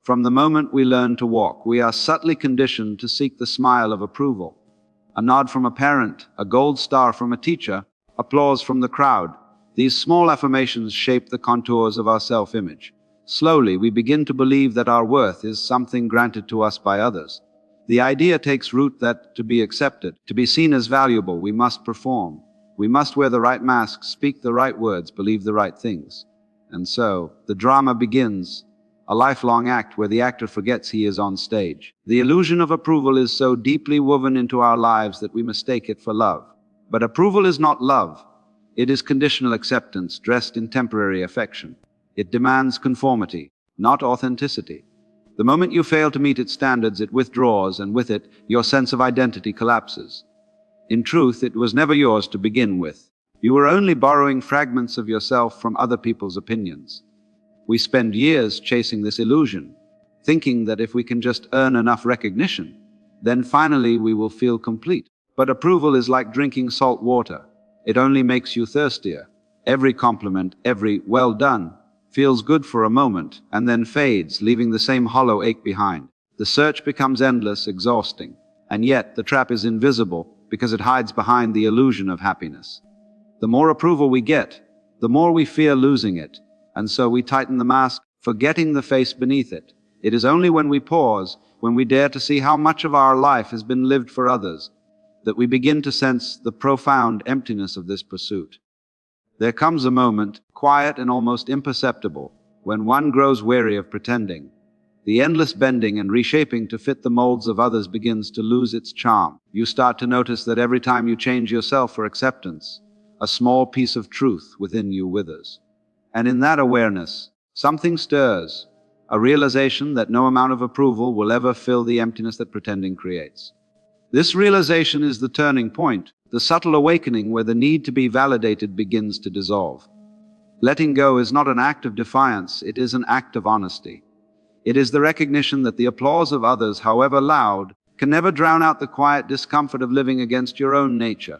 From the moment we learn to walk, we are subtly conditioned to seek the smile of approval. A nod from a parent, a gold star from a teacher, applause from the crowd. These small affirmations shape the contours of our self-image. Slowly, we begin to believe that our worth is something granted to us by others. The idea takes root that to be accepted, to be seen as valuable, we must perform. We must wear the right mask, speak the right words, believe the right things. And so, the drama begins, a lifelong act where the actor forgets he is on stage. The illusion of approval is so deeply woven into our lives that we mistake it for love. But approval is not love. It is conditional acceptance dressed in temporary affection. It demands conformity, not authenticity. The moment you fail to meet its standards, it withdraws, and with it, your sense of identity collapses. In truth, it was never yours to begin with. You were only borrowing fragments of yourself from other people's opinions. We spend years chasing this illusion, thinking that if we can just earn enough recognition, then finally we will feel complete. But approval is like drinking salt water. It only makes you thirstier. Every compliment, every "well done," feels good for a moment, and then fades, leaving the same hollow ache behind. The search becomes endless, exhausting, and yet the trap is invisible because it hides behind the illusion of happiness. The more approval we get, the more we fear losing it, and so we tighten the mask, forgetting the face beneath it. It is only when we pause, when we dare to see how much of our life has been lived for others, that we begin to sense the profound emptiness of this pursuit. There comes a moment, quiet and almost imperceptible, when one grows weary of pretending. The endless bending and reshaping to fit the molds of others begins to lose its charm. You start to notice that every time you change yourself for acceptance, a small piece of truth within you withers. And in that awareness, something stirs, a realization that no amount of approval will ever fill the emptiness that pretending creates. This realization is the turning point, the subtle awakening where the need to be validated begins to dissolve. Letting go is not an act of defiance, it is an act of honesty. It is the recognition that the applause of others, however loud, can never drown out the quiet discomfort of living against your own nature.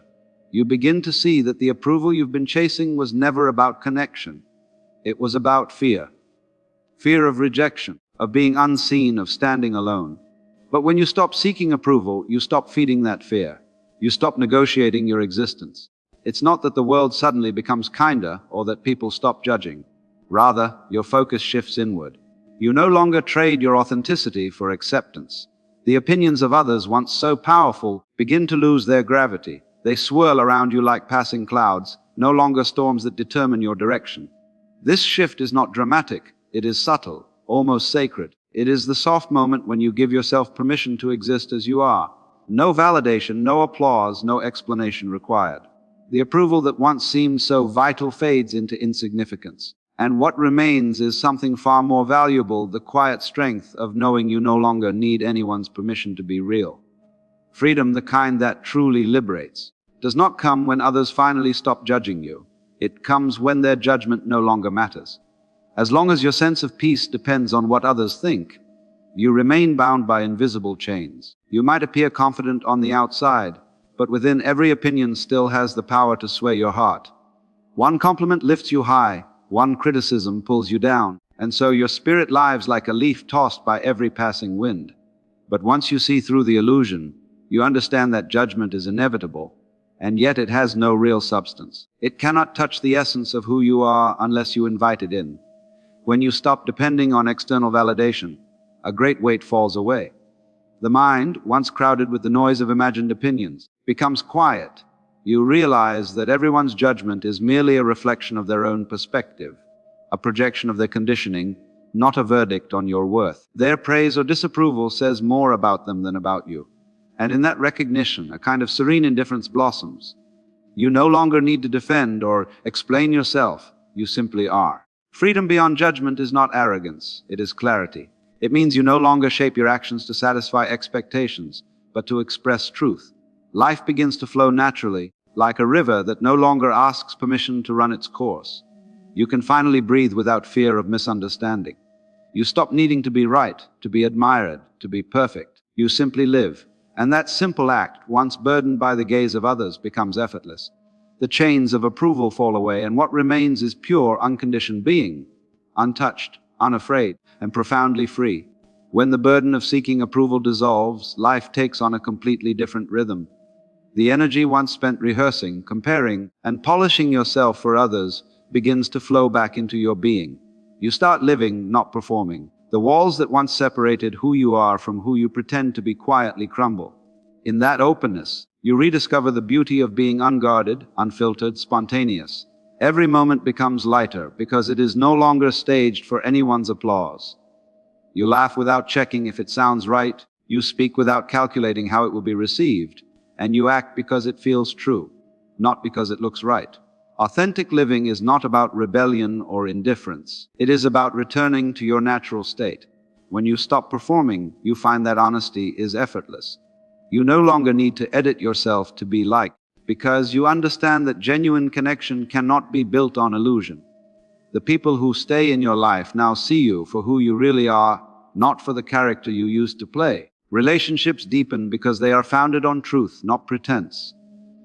You begin to see that the approval you've been chasing was never about connection. It was about fear. Fear of rejection, of being unseen, of standing alone. But when you stop seeking approval, you stop feeding that fear. You stop negotiating your existence. It's not that the world suddenly becomes kinder or that people stop judging. Rather, your focus shifts inward. You no longer trade your authenticity for acceptance. The opinions of others, once so powerful, begin to lose their gravity. They swirl around you like passing clouds, no longer storms that determine your direction. This shift is not dramatic. It is subtle, almost sacred. It is the soft moment when you give yourself permission to exist as you are. No validation, no applause, no explanation required. The approval that once seemed so vital fades into insignificance. And what remains is something far more valuable, the quiet strength of knowing you no longer need anyone's permission to be real. Freedom, the kind that truly liberates, does not come when others finally stop judging you. It comes when their judgment no longer matters. As long as your sense of peace depends on what others think, you remain bound by invisible chains. You might appear confident on the outside, but within, every opinion still has the power to sway your heart. One compliment lifts you high, one criticism pulls you down, and so your spirit lives like a leaf tossed by every passing wind. But once you see through the illusion, you understand that judgment is inevitable, and yet it has no real substance. It cannot touch the essence of who you are unless you invite it in. When you stop depending on external validation, a great weight falls away. The mind, once crowded with the noise of imagined opinions, becomes quiet. You realize that everyone's judgment is merely a reflection of their own perspective, a projection of their conditioning, not a verdict on your worth. Their praise or disapproval says more about them than about you. And in that recognition, a kind of serene indifference blossoms. You no longer need to defend or explain yourself, you simply are. Freedom beyond judgment is not arrogance, it is clarity. It means you no longer shape your actions to satisfy expectations, but to express truth. Life begins to flow naturally, like a river that no longer asks permission to run its course. You can finally breathe without fear of misunderstanding. You stop needing to be right, to be admired, to be perfect. You simply live. And that simple act, once burdened by the gaze of others, becomes effortless. The chains of approval fall away, and what remains is pure, unconditioned being, untouched, unafraid, and profoundly free. When the burden of seeking approval dissolves, life takes on a completely different rhythm. The energy once spent rehearsing, comparing, and polishing yourself for others begins to flow back into your being. You start living, not performing. The walls that once separated who you are from who you pretend to be quietly crumble. In that openness, you rediscover the beauty of being unguarded, unfiltered, spontaneous. Every moment becomes lighter because it is no longer staged for anyone's applause. You laugh without checking if it sounds right, you speak without calculating how it will be received, and you act because it feels true, not because it looks right. Authentic living is not about rebellion or indifference. It is about returning to your natural state. When you stop performing, you find that honesty is effortless. You no longer need to edit yourself to be liked, because you understand that genuine connection cannot be built on illusion. The people who stay in your life now see you for who you really are, not for the character you used to play. Relationships deepen because they are founded on truth, not pretense.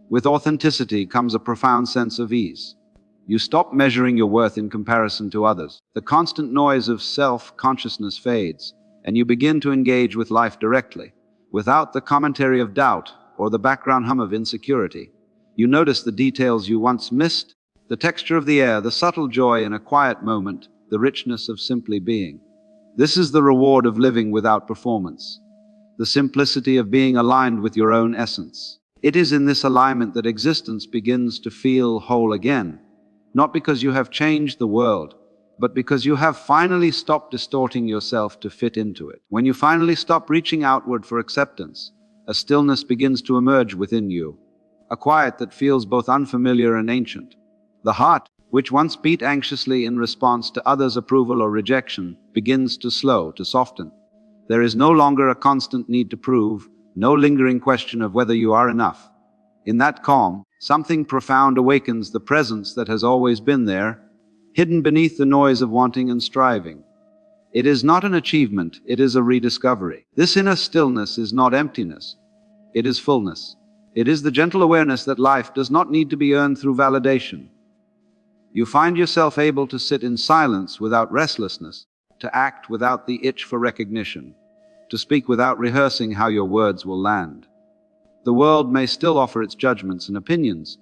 With authenticity comes a profound sense of ease. You stop measuring your worth in comparison to others. The constant noise of self-consciousness fades, and you begin to engage with life directly, without the commentary of doubt or the background hum of insecurity. You notice the details you once missed, the texture of the air, the subtle joy in a quiet moment, the richness of simply being. This is the reward of living without performance, the simplicity of being aligned with your own essence. It is in this alignment that existence begins to feel whole again, not because you have changed the world, but because you have finally stopped distorting yourself to fit into it. When you finally stop reaching outward for acceptance, a stillness begins to emerge within you, a quiet that feels both unfamiliar and ancient. The heart, which once beat anxiously in response to others' approval or rejection, begins to slow, to soften. There is no longer a constant need to prove, no lingering question of whether you are enough. In that calm, something profound awakens, the presence that has always been there, hidden beneath the noise of wanting and striving. It is not an achievement, it is a rediscovery. This inner stillness is not emptiness, it is fullness. It is the gentle awareness that life does not need to be earned through validation. You find yourself able to sit in silence without restlessness, to act without the itch for recognition, to speak without rehearsing how your words will land. The world may still offer its judgments and opinions,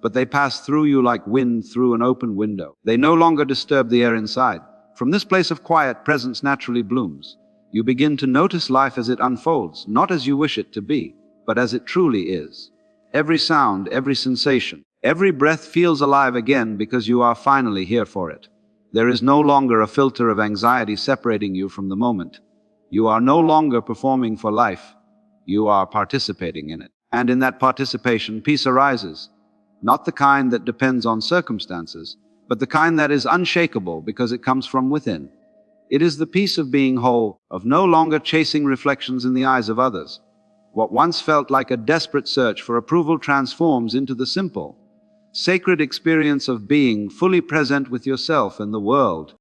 but they pass through you like wind through an open window. They no longer disturb the air inside. From this place of quiet, presence naturally blooms. You begin to notice life as it unfolds, not as you wish it to be, but as it truly is. Every sound, every sensation, every breath feels alive again because you are finally here for it. There is no longer a filter of anxiety separating you from the moment. You are no longer performing for life. You are participating in it. And in that participation, peace arises. Not the kind that depends on circumstances, but the kind that is unshakable because it comes from within. It is the peace of being whole, of no longer chasing reflections in the eyes of others. What once felt like a desperate search for approval transforms into the simple, sacred experience of being fully present with yourself and the world.